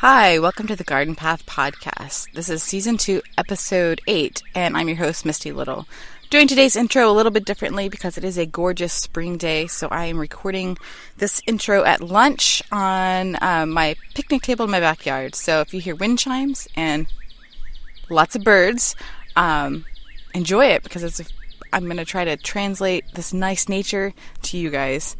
Hi, welcome to the Garden Path Podcast. This is Season 2, Episode 8, and I'm your host, Misty Little. Doing today's intro a little bit differently because it is a gorgeous spring day, so I am recording this intro at lunch on my picnic table in my backyard. So if you hear wind chimes and lots of birds, enjoy it because I'm going to try to translate this nice nature to you guys.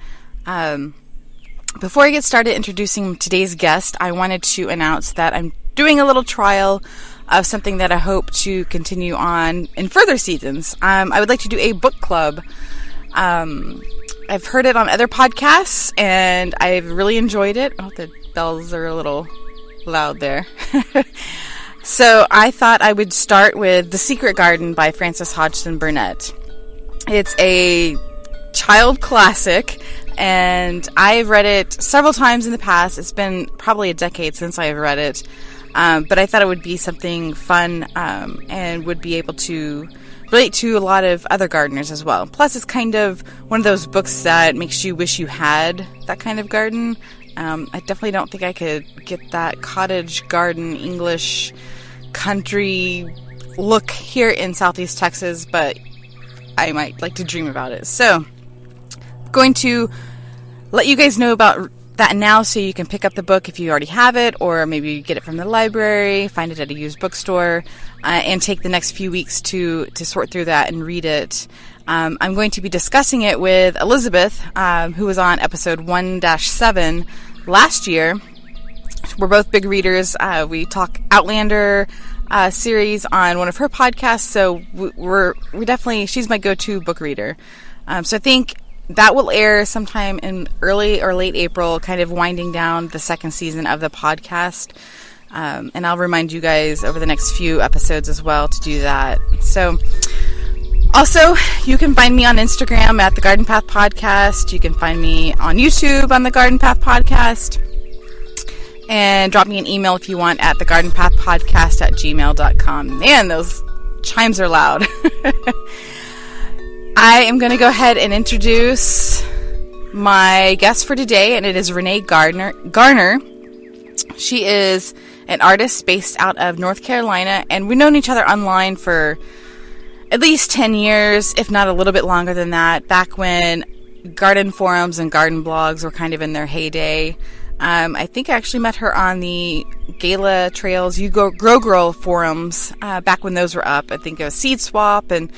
Before I get started introducing today's guest, I wanted to announce that I'm doing a little trial of something that I hope to continue on in further seasons. I would like to do a book club. I've heard it on other podcasts, and I've really enjoyed it. Oh, the bells are a little loud there. So I thought I would start with The Secret Garden by Frances Hodgson Burnett. It's a child classic, and I've read it several times in the past. It's been probably a decade since I've read it, but I thought it would be something fun and would be able to relate to a lot of other gardeners as well. Plus, it's kind of one of those books that makes you wish you had that kind of garden. I definitely don't think I could get that cottage garden English country look here in Southeast Texas, but I might like to dream about it. So going to let you guys know about that now so you can pick up the book if you already have it, or maybe you get it from the library, find it at a used bookstore, and take the next few weeks to sort through that and read it. I'm going to be discussing it with Elizabeth, who was on episode 1-7 last year. We're both big readers. We talk Outlander series on one of her podcasts, so we're definitely, she's my go-to book reader. So I think that will air sometime in early or late April, kind of winding down the second season of the podcast. And I'll remind you guys over the next few episodes as well to do that. So also, you can find me on Instagram at The Garden Path Podcast. You can find me on YouTube on The Garden Path Podcast. And drop me an email if you want at thegardenpathpodcast@gmail.com. Man, those chimes are loud. I am going to go ahead and introduce my guest for today, and it is Renee Garner. She is an artist based out of North Carolina, and we've known each other online for at least 10 years, if not a little bit longer than that, back when garden forums and garden blogs were kind of in their heyday. I think I actually met her on the Gala Trails Grow Girl forums back when those were up. I think it was Seed Swap, and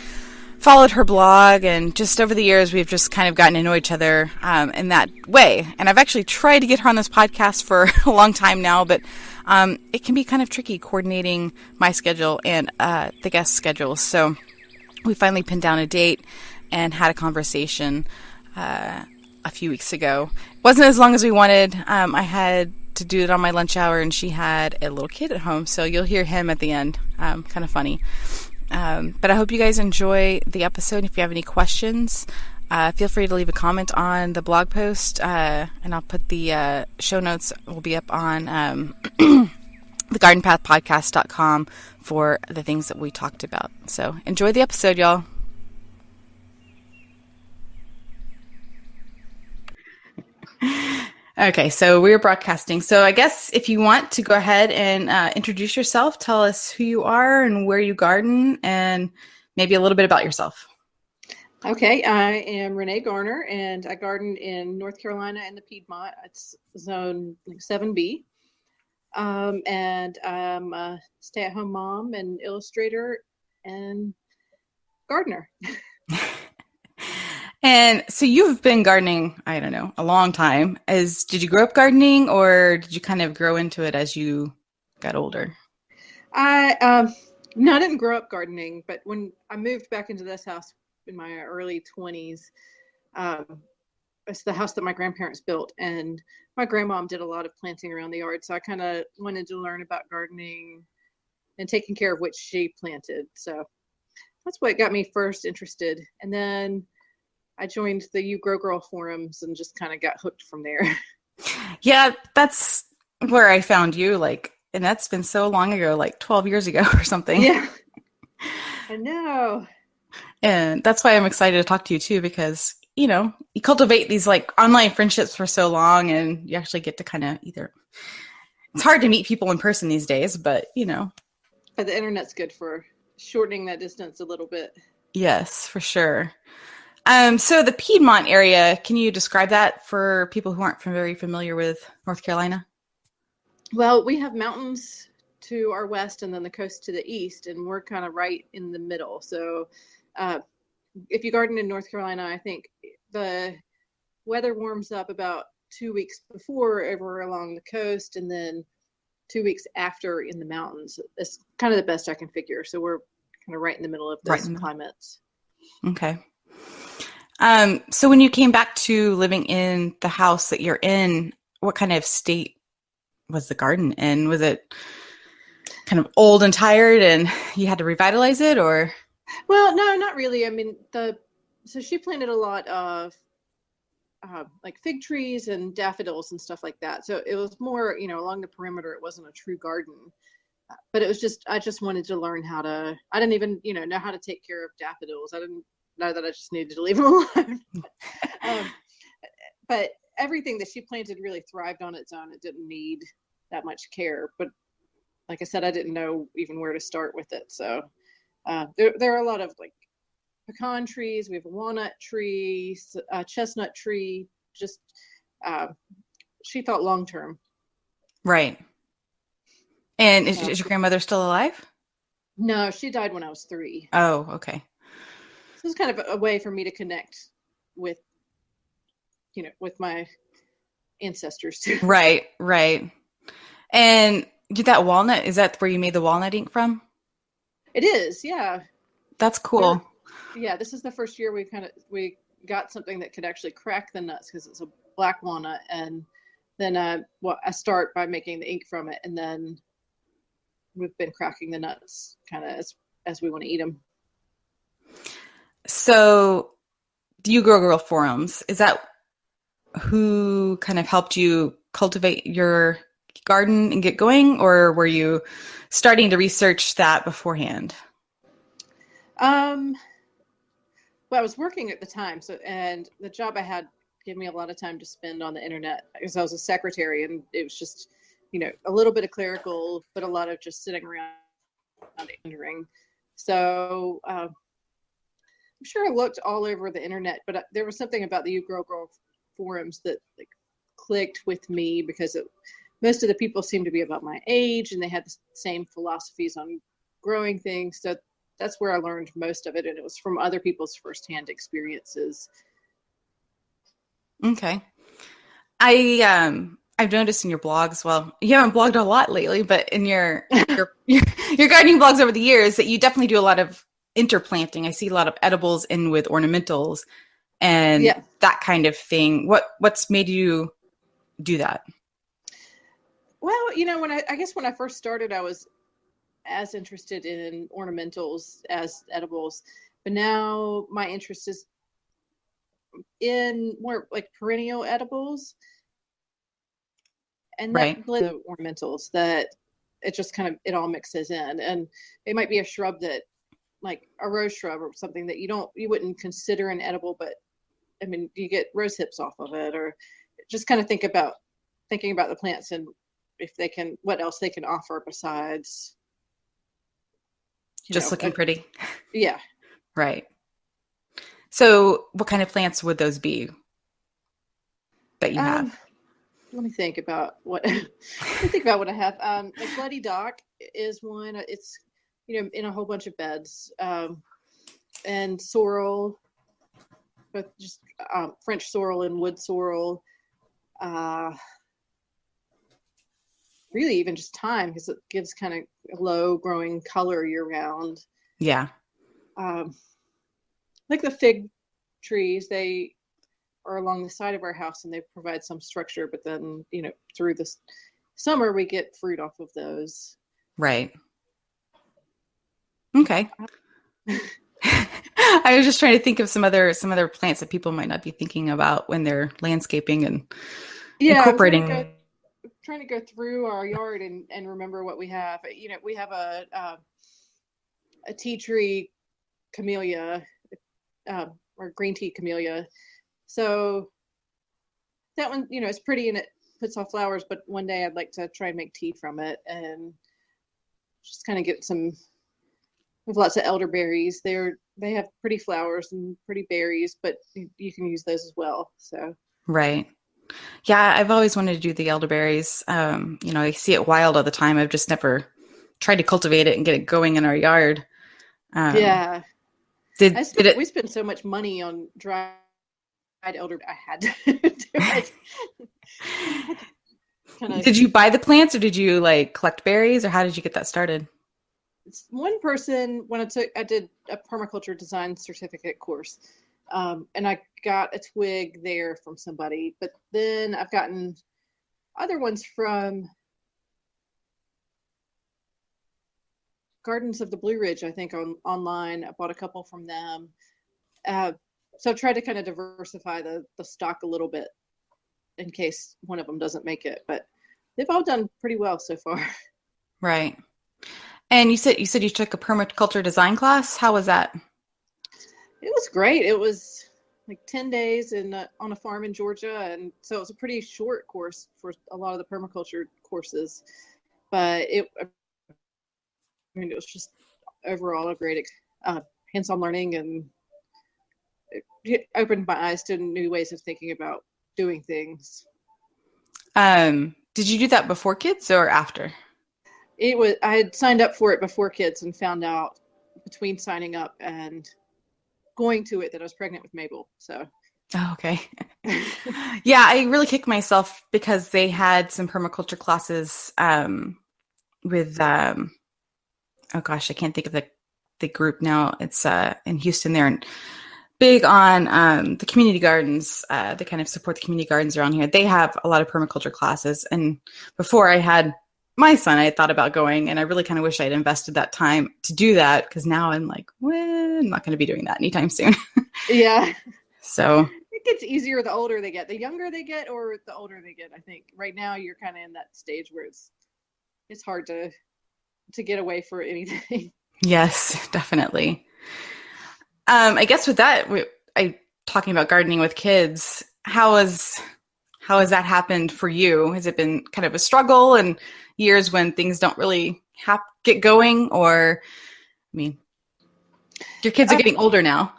followed her blog, and just over the years we've just kind of gotten to know each other in that way. And I've actually tried to get her on this podcast for a long time now, but it can be kind of tricky coordinating my schedule and the guest schedule. So we finally pinned down a date and had a conversation a few weeks ago. It wasn't as long as we wanted. I had to do it on my lunch hour, and she had a little kid at home, so you'll hear him at the end. Kind of funny. But I hope you guys enjoy the episode. If you have any questions, feel free to leave a comment on the blog post, and I'll put the show notes will be up on thegardenpathpodcast.com for the things that we talked about. So enjoy the episode, y'all. Okay, so we're broadcasting. So I guess if you want to go ahead and introduce yourself, tell us who you are and where you garden, and maybe a little bit about yourself. Okay, I am Renee Garner, and I garden in North Carolina and the Piedmont. It's zone 7B. And I'm a stay-at-home mom and illustrator and gardener. And so you've been gardening, I don't know, a long time. Did you grow up gardening, or did you kind of grow into it as you got older? I didn't grow up gardening, but when I moved back into this house in my early 20s, it's the house that my grandparents built, and my grandmom did a lot of planting around the yard. So I kind of wanted to learn about gardening and taking care of what she planted. So that's what got me first interested. And then I joined the You Grow Girl forums and just kind of got hooked from there. Yeah, that's where I found you, and that's been so long ago, 12 years ago or something. Yeah, I know. And that's why I'm excited to talk to you too, because, you cultivate these online friendships for so long, and you actually get to kind of either It's hard to meet people in person these days, but But the internet's good for shortening that distance a little bit. yes, for sure. So the Piedmont area, can you describe that for people who aren't very familiar with North Carolina? Well, we have mountains to our west and then the coast to the east, and we're kind of right in the middle. So uh, if you garden in North Carolina, I think the weather warms up about 2 weeks before over along the coast, and then 2 weeks after in the mountains. That's kind of the best I can figure. So we're kind of right in the middle of Right those in the middle. climates. Okay. So when you came back to living in the house that you're in, what kind of state was the garden in? Was it kind of old and tired and you had to revitalize it, or? Well, no, not really. I mean, so she planted a lot of like fig trees and daffodils and stuff like that. So it was more, along the perimeter. It wasn't a true garden, but it was just I just wanted to learn how to. I didn't even know how to take care of daffodils. I didn't know that. I just needed to leave them alone. um, but everything that she planted really thrived on its own. It didn't need that much care. But like I said, I didn't know even where to start with it. So there are a lot of like pecan trees. We have a walnut tree, a chestnut tree. Just she thought long term. Right. And So is your grandmother still alive? no, she died when I was 3. Oh, okay. So it's kind of a way for me to connect with, with my ancestors too. Right, right. And did that walnut, is that where you made the walnut ink from? It is, yeah. That's We're, cool. yeah, this is the first year we got something that could actually crack the nuts because it's a black walnut, and then I start by making the ink from it, and then we've been cracking the nuts kind of as we want to eat them. So, do you grow girl forums? Is that who kind of helped you cultivate your garden and get going, or were you starting to research that beforehand? Um, well, I was working at the time, and the job I had gave me a lot of time to spend on the internet because I was a secretary, and it was just, a little bit of clerical, but a lot of just sitting around wondering. So I'm sure I looked all over the internet, but there was something about the You Grow Girl forums that like clicked with me because most of the people seemed to be about my age, and they had the same philosophies on growing things. So that's where I learned most of it, and it was from other people's firsthand experiences. Okay. I've noticed in your blogs, well, you haven't blogged a lot lately, but in your gardening blogs over the years that you definitely do a lot of interplanting. I see a lot of edibles in with ornamentals and Yeah. that kind of thing. What's made you do that? Well, I guess when I first started, I was as interested in ornamentals as edibles, but now my interest is in more like perennial edibles, and that Right. blend of ornamentals that it all mixes in, and it might be a shrub that like a rose shrub or something that you wouldn't consider an edible, but I mean you get rose hips off of it, or just kind of thinking about the plants and if they can, what else they can offer besides Just looking pretty. yeah. Right. So what kind of plants would those be that you have? um Let me think about what let me think about what I have. Like Bloody Dock is one. It's in a whole bunch of beds, and sorrel, but just French sorrel and wood sorrel. Uh, Really, even just thyme because it gives kind of low growing color year round. Yeah. Um, like the fig trees, they are along the side of our house and they provide some structure, but then through the summer we get fruit off of those. Right. Okay. I was just trying to think of some other plants that people might not be thinking about when they're landscaping and Yeah, I'm incorporating. trying to go through our yard and remember what we have. We have a tea tree camellia, or green tea camellia. So that one, is pretty and it puts off flowers, but one day I'd like to try and make tea from it and just kind of get some. We have lots of elderberries. They have pretty flowers and pretty berries, but you can use those as well. So Right. Yeah, I've always wanted to do the elderberries. I see it wild all the time. I've just never tried to cultivate it and get it going in our yard. yeah, Did it? we spend so much money on dried elderberry. I had to do it. Did you buy the plants or did you like collect berries or how did you get that started? One person, when I did a permaculture design certificate course, and I got a twig there from somebody, but then I've gotten other ones from Gardens of the Blue Ridge, I think, online. I bought a couple from them. So I've tried to kind of diversify the stock a little bit in case one of them doesn't make it, but they've all done pretty well so far. Right. And you said you took a permaculture design class. How was that? It was great. It was like 10 days on a farm in Georgia. And so it was a pretty short course for a lot of the permaculture courses, but it was just overall a great hands-on learning, and it opened my eyes to new ways of thinking about doing things. Did you do that before kids or after? I had signed up for it before kids and found out between signing up and going to it that I was pregnant with Mabel. So. Oh, okay. Yeah, I really kicked myself because they had some permaculture classes with oh gosh, I can't think of the group now. It's in Houston there, and big on the community gardens. They kind of support the community gardens around here. They have a lot of permaculture classes, and before I had my son, I had thought about going, and I really kind of wish I had invested that time to do that, because now I'm like, well, I'm not going to be doing that anytime soon. Yeah. So it gets easier the older they get. The younger they get or the older they get, I think. Right now you're kind of in that stage where it's hard to get away for anything. yes, definitely. I guess with that, talking about gardening with kids, how has that happened for you? Has it been kind of a struggle and years when things don't really get going, or, I mean, your kids are getting older now.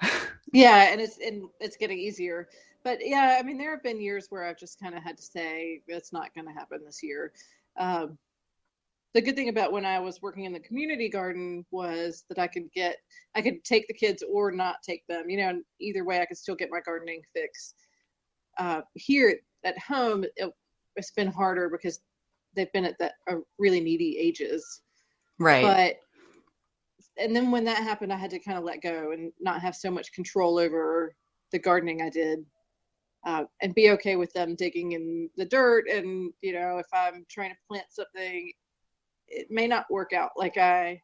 Yeah, and it's getting easier. But yeah, I mean, there have been years where I've just kind of had to say it's not going to happen this year. The good thing about when I was working in the community garden was that I could take the kids or not take them. And either way, I could still get my gardening fix. Here at home, it's been harder because they've been at really needy ages. Right. And then when that happened, I had to kind of let go and not have so much control over the gardening I did, and be okay with them digging in the dirt. And, if I'm trying to plant something, it may not work out like I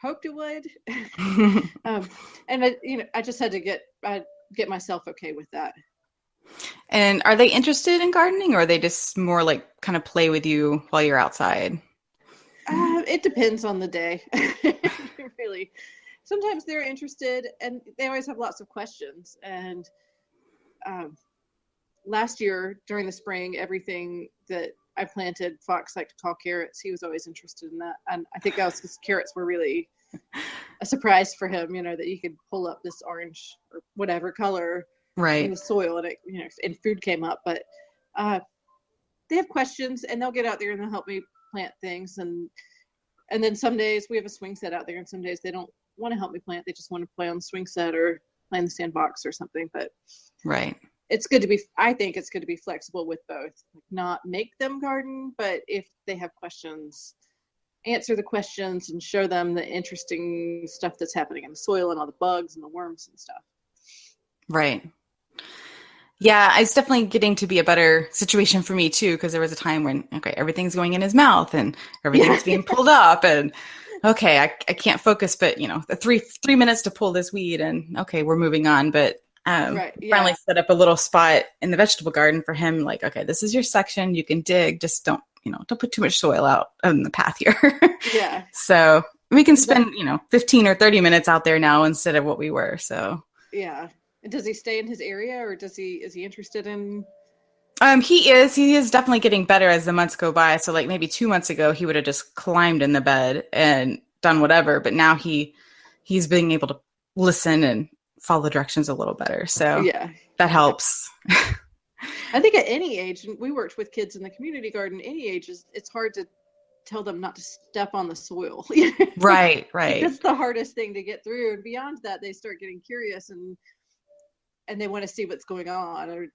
hoped it would. And I just had to get myself okay with that. And are they interested in gardening, or are they just more like kind of play with you while you're outside? It depends on the day. Really. Sometimes they're interested and they always have lots of questions. And last year during the spring, everything that I planted, Fox liked to call carrots. He was always interested in that. And I think that was because carrots were really a surprise for him, that you could pull up this orange or whatever color in the soil, and and food came up. But they have questions, and they'll get out there and they'll help me plant things. And then some days we have a swing set out there, and some days they don't want to help me plant. They just want to play on the swing set or play in the sandbox or something. But I think it's good to be flexible with both. Not make them garden, but if they have questions, answer the questions and show them the interesting stuff that's happening in the soil and all the bugs and the worms and stuff. Right. Yeah, it's definitely getting to be a better situation for me too, because there was a time when, okay, everything's going in his mouth and everything's being pulled up, and okay, I can't focus, but the three minutes to pull this weed, and okay, we're moving on. But finally set up a little spot in the vegetable garden for him. Like, okay, this is your section. You can dig. Just don't put too much soil out in the path here. Yeah. So we can spend, 15 or 30 minutes out there now instead of what we were. So. Yeah. Does he stay in his area, or is he interested in He is definitely getting better as the months go by. So like maybe 2 months ago, he would have just climbed in the bed and done whatever. But now he's being able to listen and follow the directions a little better. So Yeah. that helps. I think at any age, and we worked with kids in the community garden, any age it's hard to tell them not to step on the soil. Right, right. That's the hardest thing to get through. And beyond that, they start getting curious and they want to see what's going on, or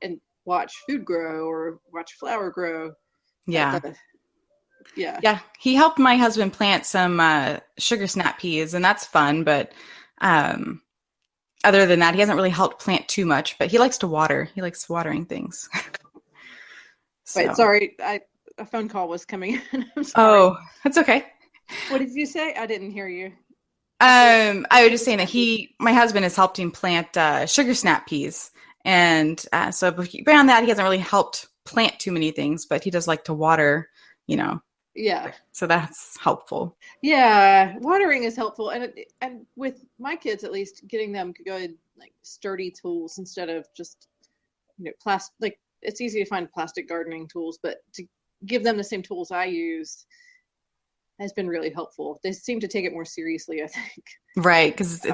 and watch food grow or watch flower grow. Yeah. Yeah. Yeah. He helped my husband plant some sugar snap peas, and that's fun. But um, other than that, he hasn't really helped plant too much, but he likes to water. He likes watering things. Wait, So, sorry. A phone call was coming in. I'm sorry. oh, that's okay. What did you say? I didn't hear you. I was just saying that my husband has helped him plant sugar snap peas. And so beyond that, he hasn't really helped plant too many things, but he does like to water, Yeah. So that's helpful. Yeah. Watering is helpful. And with my kids, at least, getting them good, like sturdy tools instead of just, plastic. Like, it's easy to find plastic gardening tools, but to give them the same tools I use has been really helpful. They seem to take it more seriously, I think. Right, because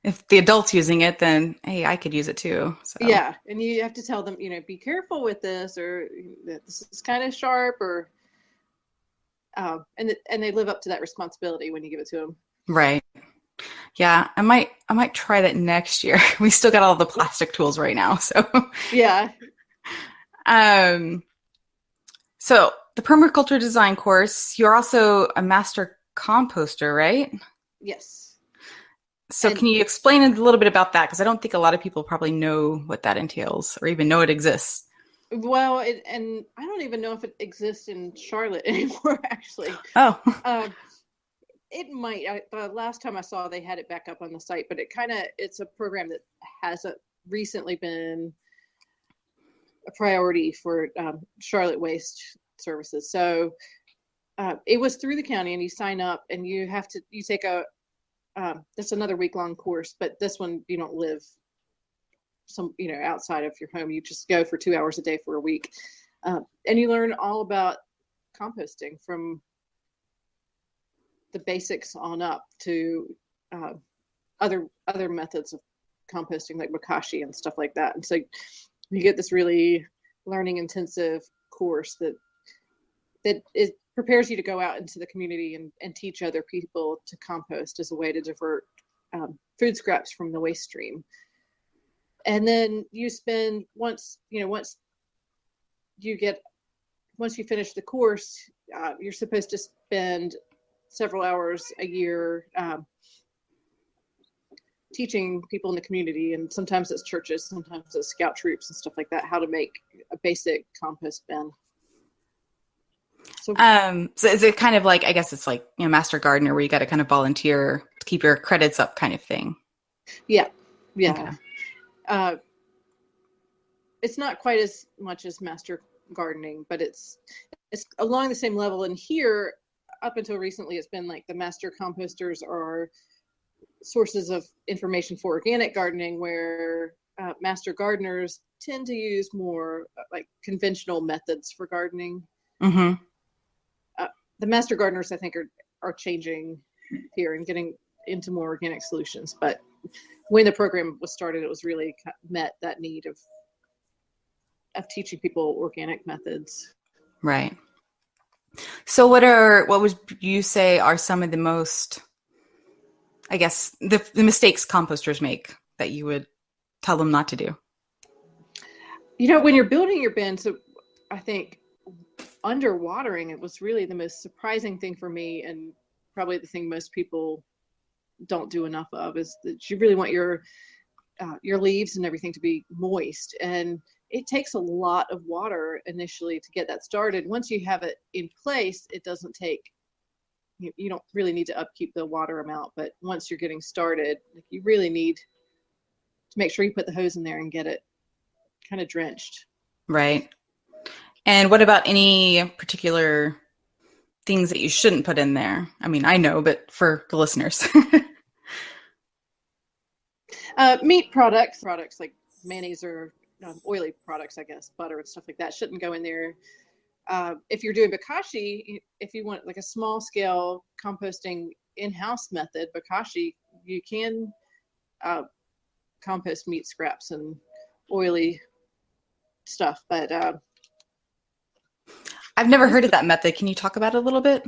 if the adult's using it, then hey, I could use it too. So. Yeah, and you have to tell them, be careful with this, or this is kind of sharp, or and they live up to that responsibility when you give it to them. Right. Yeah, I might try that next year. We still got all the plastic tools right now, so yeah. So the permaculture design course, you're also a master composter, right? Yes. So can you explain a little bit about that? Because I don't think a lot of people probably know what that entails or even know it exists. Well, and I don't even know if it exists in Charlotte anymore, actually. Oh. It might. The last time I saw, they had it back up on the site, but it's a program that has recently been a priority for Charlotte Waste Services. So it was through the county, and you sign up, and you take that's another week-long course, but this one you don't live outside of your home. You just go for 2 hours a day for a week, and you learn all about composting, from the basics on up to other methods of composting, like bokashi and stuff like that. And so you get this really learning intensive course that it prepares you to go out into the community and teach other people to compost as a way to divert food scraps from the waste stream. And then you spend once you finish the course, you're supposed to spend several hours a year teaching people in the community, and sometimes it's churches, sometimes it's scout troops and stuff like that, how to make a basic compost bin. So is it kind of like, I guess it's like, Master Gardener, where you got to kind of volunteer to keep your credits up kind of thing? Yeah. Okay. It's not quite as much as Master Gardening, but it's along the same level. And here, up until recently, it's been like the master composters are sources of information for organic gardening, where master gardeners tend to use more like conventional methods for gardening. Mm-hmm. The master gardeners, I think, are changing here and getting into more organic solutions. But when the program was started, it was really met that need of teaching people organic methods. Right. So what would you say are some of the most, I guess, the mistakes composters make that you would tell them not to do? When you're building your bin, so I think underwatering, it was really the most surprising thing for me, and probably the thing most people don't do enough of, is that you really want your leaves and everything to be moist, and it takes a lot of water initially to get that started. Once you have it in place, it doesn't take, you don't really need to upkeep the water amount, but once you're getting started, you really need to make sure you put the hose in there and get it kind of drenched. Right. And what about any particular things that you shouldn't put in there? I mean, I know, but for the listeners. Meat products like mayonnaise or oily products, I guess, butter and stuff like that shouldn't go in there. If you're doing bokashi, if you want like a small scale composting in-house method, bokashi, you can compost meat scraps and oily stuff. But I've never heard of that method. Can you talk about it a little bit?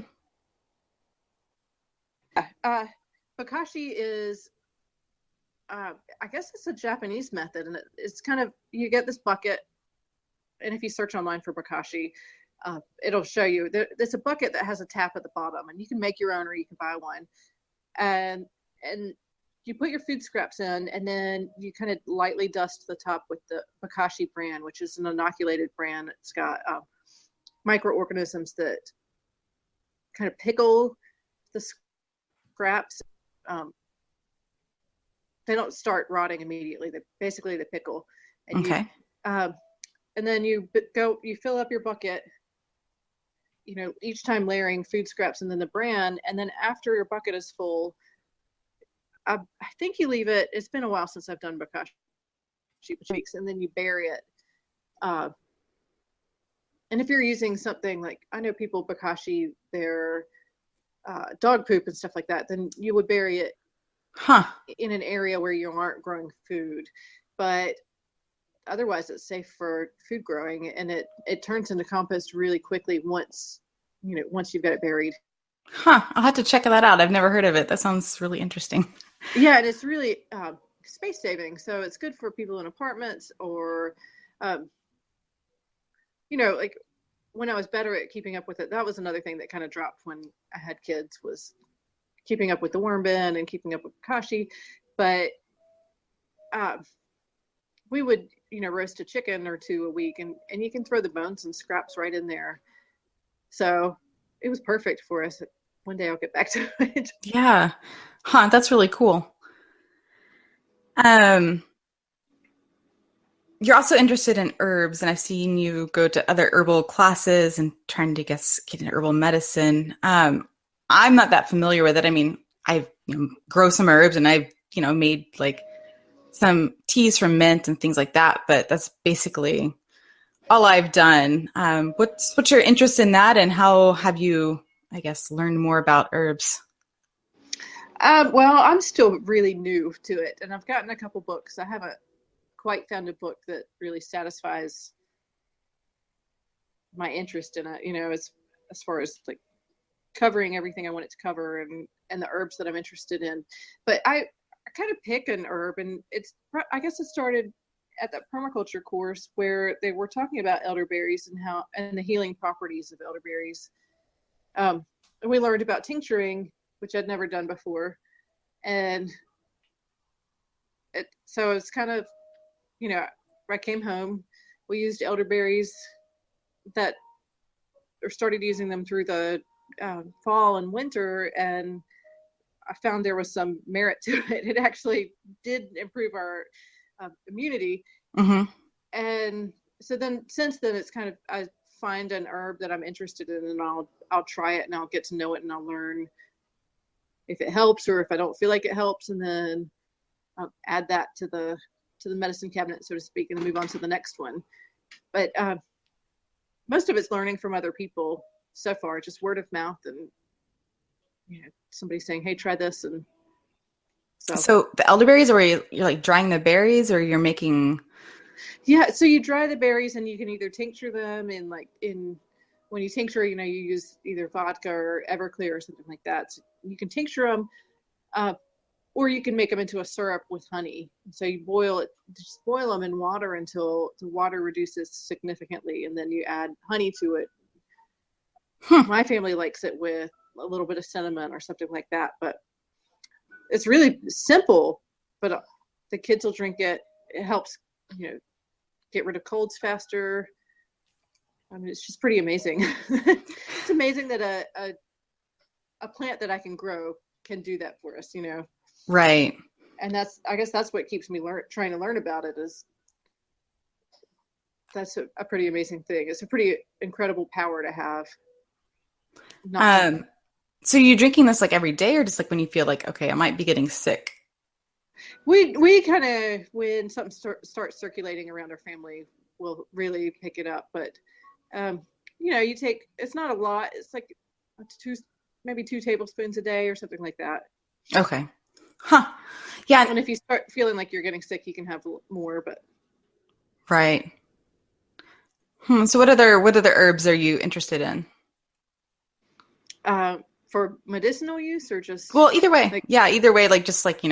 Bokashi is, I guess it's a Japanese method, and it's kind of, you get this bucket, and if you search online for bokashi, it'll show you. There's a bucket that has a tap at the bottom, and you can make your own or you can buy one. And you put your food scraps in, and then you kind of lightly dust the top with the bokashi bran, which is an inoculated bran. It's got microorganisms that kind of pickle the scraps. They don't start rotting immediately. They pickle. And okay. And then you fill up your bucket, each time layering food scraps and then the bran. And then after your bucket is full, I think you leave it. It's been a while since I've done bokashi weeks, and then you bury it. And if you're using something like, I know people bokashi their dog poop and stuff like that, then you would bury it in an area where you aren't growing food. But otherwise, it's safe for food growing, and it turns into compost really quickly once you've got it buried. I'll have to check that out. I've never heard of it. That sounds really interesting. Yeah, and it's really space saving. So it's good for people in apartments or, like when I was better at keeping up with it. That was another thing that kind of dropped when I had kids, was keeping up with the worm bin and keeping up with bokashi. But we would, roast a chicken or two a week, and you can throw the bones and scraps right in there. So it was perfect for us. One day I'll get back to it. Yeah. That's really cool. You're also interested in herbs, and I've seen you go to other herbal classes and trying to get into herbal medicine. I'm not that familiar with it. I mean, I grow some herbs, and I've made like some teas from mint and things like that, but that's basically all I've done. What's your interest in that, and how have you, I guess, learned more about herbs? Well, I'm still really new to it, and I've gotten a couple books. I haven't quite found a book that really satisfies my interest in it, as far as like covering everything I want it to cover and the herbs that I'm interested in. But I kind of pick an herb, and I guess it started at that permaculture course where they were talking about elderberries and the healing properties of elderberries. And we learned about tincturing, which I'd never done before. And so it's kind of, I came home, we used elderberries or started using them through the fall and winter, and I found there was some merit to it. It actually did improve our immunity. Mm-hmm. And so then, since then, it's kind of, I find an herb that I'm interested in, and I'll try it, and I'll get to know it, and I'll learn if it helps or if I don't feel like it helps, and then I'll add that to the medicine cabinet, so to speak, and then move on to the next one. But most of it's learning from other people so far, just word of mouth, and somebody saying, "Hey, try this." And so the elderberries, or you're like drying the berries, or you're making. Yeah, so you dry the berries, and you can either tincture them when you tincture, you use either vodka or Everclear or something like that. So you can tincture them, or you can make them into a syrup with honey. So you just boil them in water until the water reduces significantly, and then you add honey to it. My family likes it with a little bit of cinnamon or something like that, but it's really simple, but the kids will drink it. It helps, get rid of colds faster. I mean, it's just pretty amazing. It's amazing that a plant that I can grow can do that for us, Right. And I guess that's what keeps me trying to learn about it. Is that's a pretty amazing thing. It's a pretty incredible power to have. So you're drinking this like every day, or just like when you feel like, okay, I might be getting sick? We kind of, when something starts circulating around our family, we'll really pick it up. But you take, it's not a lot. It's like maybe 2 tablespoons a day or something like that. Okay. Huh. Yeah. And if you start feeling like you're getting sick, you can have more. But Right. So what other herbs are you interested in? for medicinal use or just Well, either way. like, Yeah, either way, like just like,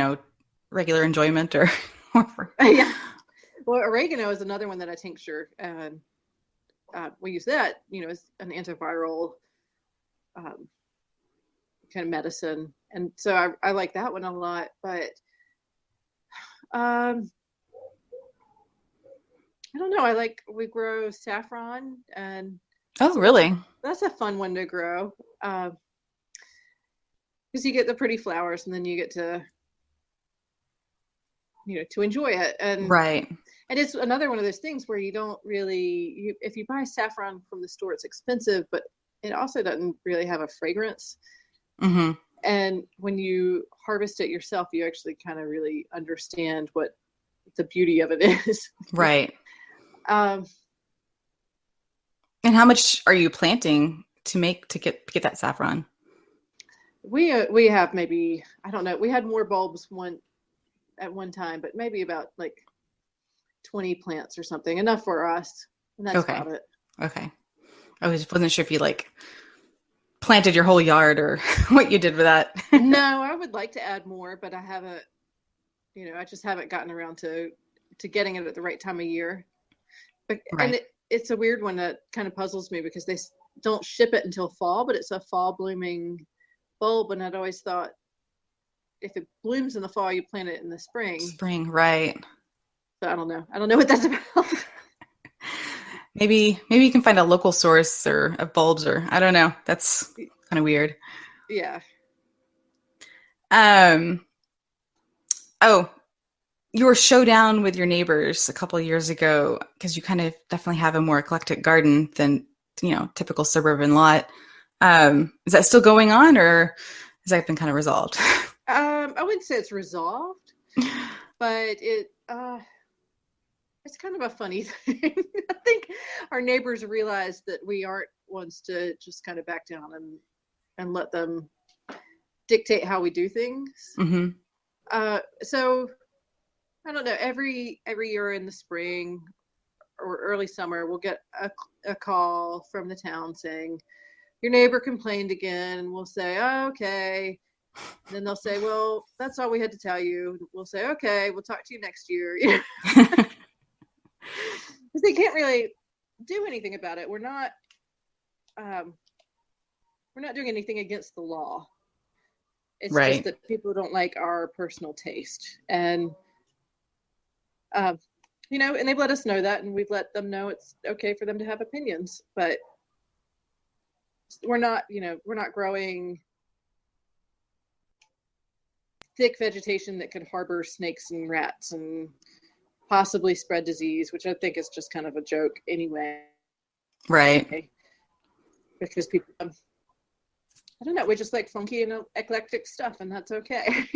regular enjoyment or yeah. Well, oregano is another one that I tincture, and we use that, as an antiviral um, kind of medicine, and so I like that one a lot. But um, I don't know. We grow saffron, and Oh, really? that's a fun one to grow because you get the pretty flowers, and then you get to to enjoy it. Right. And it's another one of those things where you don't really, if you buy saffron from the store, it's expensive, but it also doesn't really have a fragrance. Mm-hmm. And when you harvest it yourself, you actually kind of really understand what the beauty of it is. Right. um, And how much are you planting to get that saffron? we have maybe, I don't know, we had more bulbs at one time, but maybe about like 20 plants or something, enough for us. And that's Okay. about it. Okay. Wasn't sure if you like planted your whole yard or what you did with that. No, I would like to add more, but I haven't, I just haven't gotten around to getting it at the right time of year. But, Right. and it's a weird one that kind of puzzles me because they don't ship it until fall, but it's a fall blooming bulb. And I'd always thought if it blooms in the fall, you plant it in the spring. Spring, right. So I don't know. I don't know what that's about. Maybe you can find a local source of bulbs, or I don't know. That's kind of weird. Yeah. Oh, your showdown with your neighbors a couple of years ago, because you kind of definitely have a more eclectic garden than, typical suburban lot. Is that still going on, or has that been kind of resolved? I wouldn't say it's resolved, but it's kind of a funny thing. I think our neighbors realize that we aren't ones to just kind of back down and let them dictate how we do things. Mm-hmm. So I don't know. Every year in the spring or early summer, we'll get a call from the town saying your neighbor complained again, and we'll say, oh, okay. And then they'll say, well, that's all we had to tell you. We'll say, okay, we'll talk to you next year. Because they can't really do anything about it. We're not doing anything against the law. It's Right. just that people don't like our personal taste. And and they've let us know that, and we've let them know it's okay for them to have opinions, but we're not growing thick vegetation that could harbor snakes and rats and possibly spread disease, which I think is just kind of a joke anyway. Right. Because people, I don't know, we just like funky and eclectic stuff, and that's okay.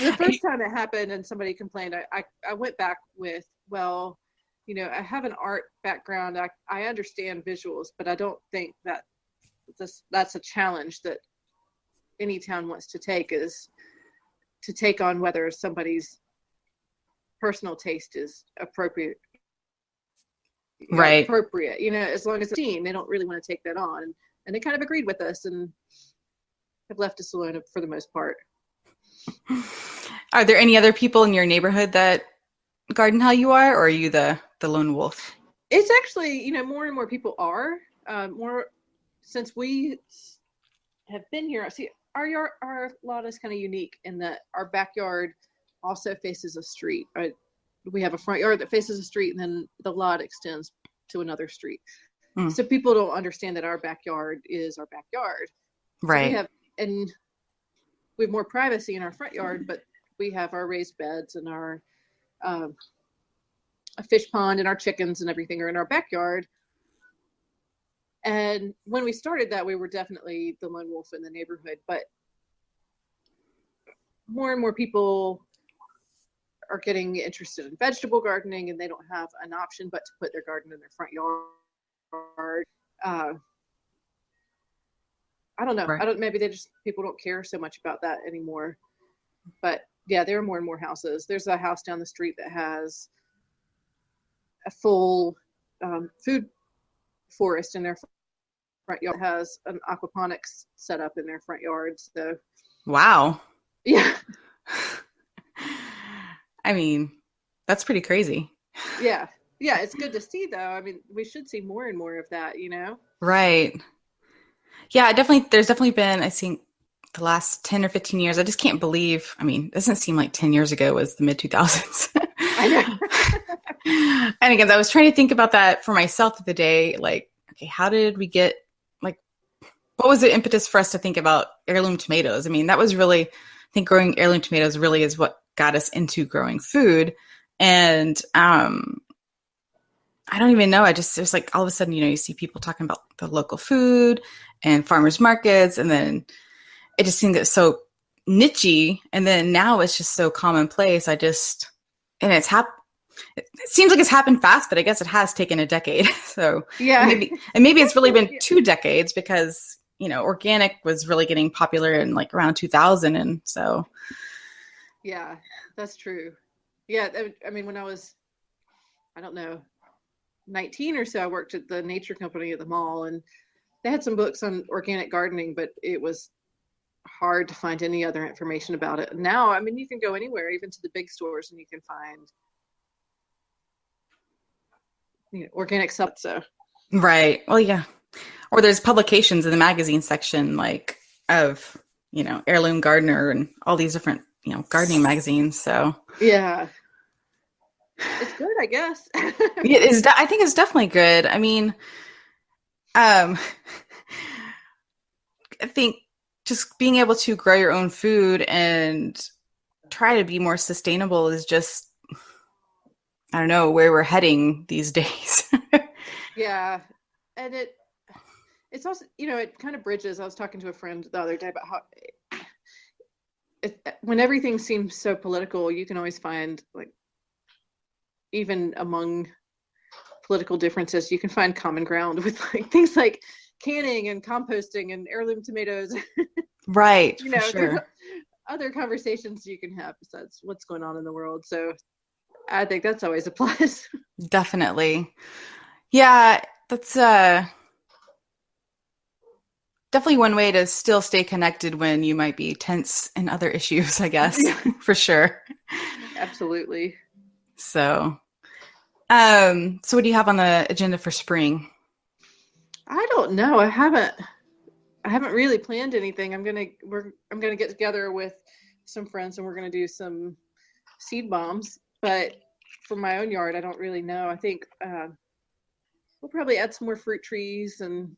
The first time it happened and somebody complained, I went back with, well, I have an art background. I understand visuals, but I don't think that that's a challenge that any town wants to take, is to take on whether somebody's personal taste is appropriate. Right. Appropriate, as long as it's seen, they don't really want to take that on. And they kind of agreed with us and have left us alone for the most part. Are there any other people in your neighborhood that garden how you are, or are you the lone wolf? It's actually, more and more people are. More since we have been here. See, our lot is kind of unique in that our backyard also faces a street. We have a front yard that faces a street, and then the lot extends to another street. So people don't understand that our backyard is our backyard. Right. So we have more privacy in our front yard, but we have our raised beds and our a fish pond, and our chickens and everything are in our backyard. And when we started that, we were definitely the lone wolf in the neighborhood. But more and more people are getting interested in vegetable gardening, and they don't have an option but to put their garden in their front yard. Uh, I don't know. Right. Maybe people don't care so much about that anymore. But yeah, there are more and more houses. There's a house down the street that has a full food forest in their front yard. It has an aquaponics set up in their front yard. So Wow. yeah. I mean, that's pretty crazy. Yeah. Yeah, it's good to see though. I mean, we should see more and more of that, Right. Yeah, there's definitely been, I think, the last 10 or 15 years. I just can't believe, I mean, it doesn't seem like 10 years ago was the mid 2000s. I know. And again, I was trying to think about that for myself the other day. Like, okay, how did we get, like, what was the impetus for us to think about heirloom tomatoes? I mean, that was really, I think growing heirloom tomatoes really is what got us into growing food. And I don't even know. There's like all of a sudden, you see people talking about the local food and farmers markets. And then it just seemed so nichey. And then now it's just so commonplace. And it seems like it's happened fast, but I guess it has taken a decade. So yeah, maybe it's really been 2 decades because, organic was really getting popular in like around 2000. And so. Yeah, that's true. Yeah. I mean, when I was, I don't know, 19 or so, I worked at the nature company at the mall, and they had some books on organic gardening, but it was hard to find any other information about it. Now, I mean, you can go anywhere, even to the big stores, and you can find organic stuff. So Right. Well, yeah. Or there's publications in the magazine section, like of, Heirloom Gardener and all these different, gardening magazines. So yeah, it's good, I guess. I think it's definitely good. I mean, I think just being able to grow your own food and try to be more sustainable is just, I don't know where we're heading these days. Yeah. And it's also, it kind of bridges. I was talking to a friend the other day about how when everything seems so political, you can always find, like, even among political differences, you can find common ground with like things like canning and composting and heirloom tomatoes. Right. For sure. Other conversations you can have besides what's going on in the world. So I think that's always a plus. Definitely. Yeah, that's definitely one way to still stay connected when you might be tense in other issues, I guess, for sure. Absolutely. So what do you have on the agenda for spring? I don't know. I haven't really planned anything. I'm gonna get together with some friends, and we're gonna do some seed bombs. But for my own yard, I don't really know. I think we'll probably add some more fruit trees and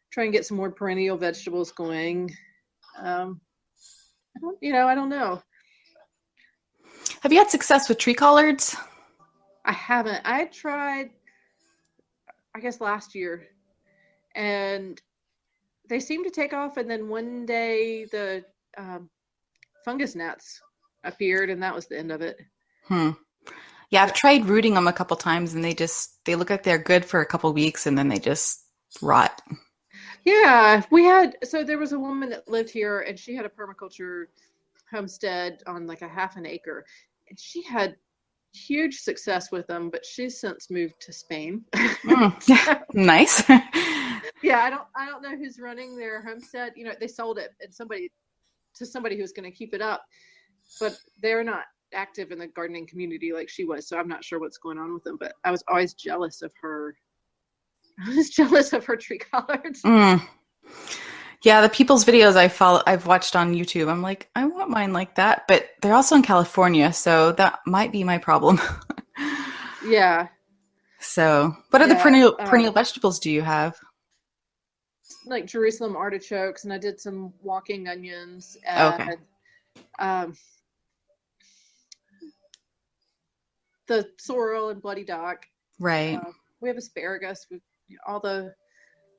try and get some more perennial vegetables going. I don't know. Have you had success with tree collards? I haven't. I tried, I guess, last year, and they seemed to take off. And then one day the fungus gnats appeared, and that was the end of it. Yeah, I've tried rooting them a couple times, and they look like they're good for a couple weeks, and then they just rot. Yeah, so there was a woman that lived here, and she had a permaculture homestead on like a half an acre, and she had huge success with them, but she's since moved to Spain. Nice. Yeah, I don't know who's running their homestead. They sold it to somebody who's going to keep it up, but they're not active in the gardening community like she was, so I'm not sure what's going on with them. But I was always jealous of her. I was jealous of her tree collards. Yeah, the people's videos I've watched on YouTube, I'm like, I want mine like that, but they're also in California, so that might be my problem. Yeah. So, what other perennial vegetables do you have? Like Jerusalem artichokes, and I did some walking onions. Okay. The sorrel and bloody dock. Right. We have asparagus with all the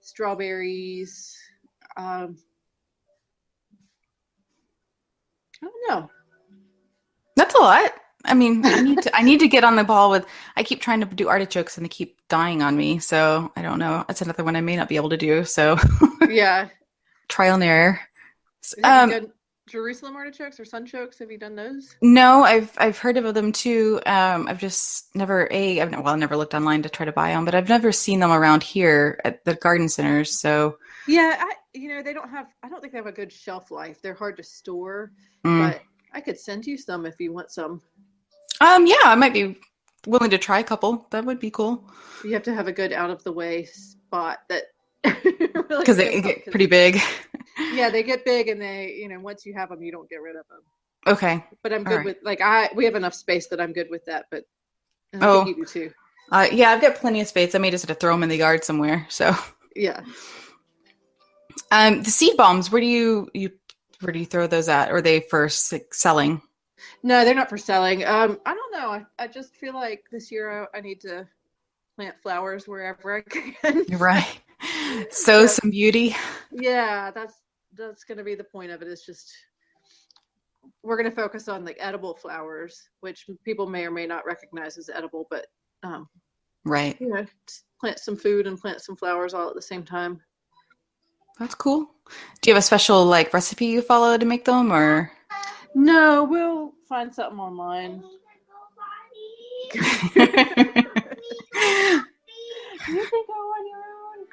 strawberries. I don't know. That's a lot. I mean, I need to get on the ball with. I keep trying to do artichokes and they keep dying on me. So I don't know. That's another one I may not be able to do. So Yeah. trial and error. Have you done Jerusalem artichokes or sunchokes? Have you done those? No, I've heard of them too. I've just never I never looked online to try to buy them, but I've never seen them around here at the garden centers. So Yeah, they don't have. I don't think they have a good shelf life. They're hard to store, mm. but I could send you some if you want some. Yeah, I might be willing to try a couple. That would be cool. You have to have a good out of the way spot that really Because they get pretty big. Yeah, they get big, and once you have them, you don't get rid of them. Okay. But I'm good with we have enough space that I'm good with that. But I think you do too. Yeah, I've got plenty of space. I may just have to throw them in the yard somewhere. So yeah. The seed bombs, where do you throw those at? Or are they for selling? No, they're not for selling. I don't know. I just feel like this year I need to plant flowers wherever I can. Right. Sow some beauty. Yeah, that's going to be the point of it. It's just we're going to focus on like edible flowers, which people may or may not recognize as edible, but right. Plant some food and plant some flowers all at the same time. That's cool. Do you have a special like recipe you follow to make them, or? No, we'll find something online. You can go on your own.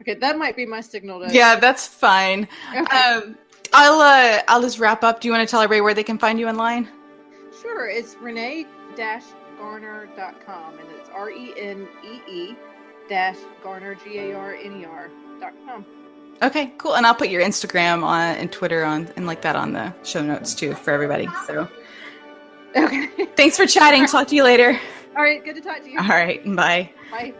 Okay, that might be my signal to. Yeah, that's fine. Okay. I'll just wrap up. Do you want to tell everybody where they can find you online? Sure, it's Renee-Garner.com, and it's RENEE-Garner GARNER.com. Okay, cool. And I'll put your Instagram on and Twitter on and like that on the show notes too for everybody. So, okay. Thanks for chatting. Talk to you later. All right, good to talk to you. All right, bye. Bye.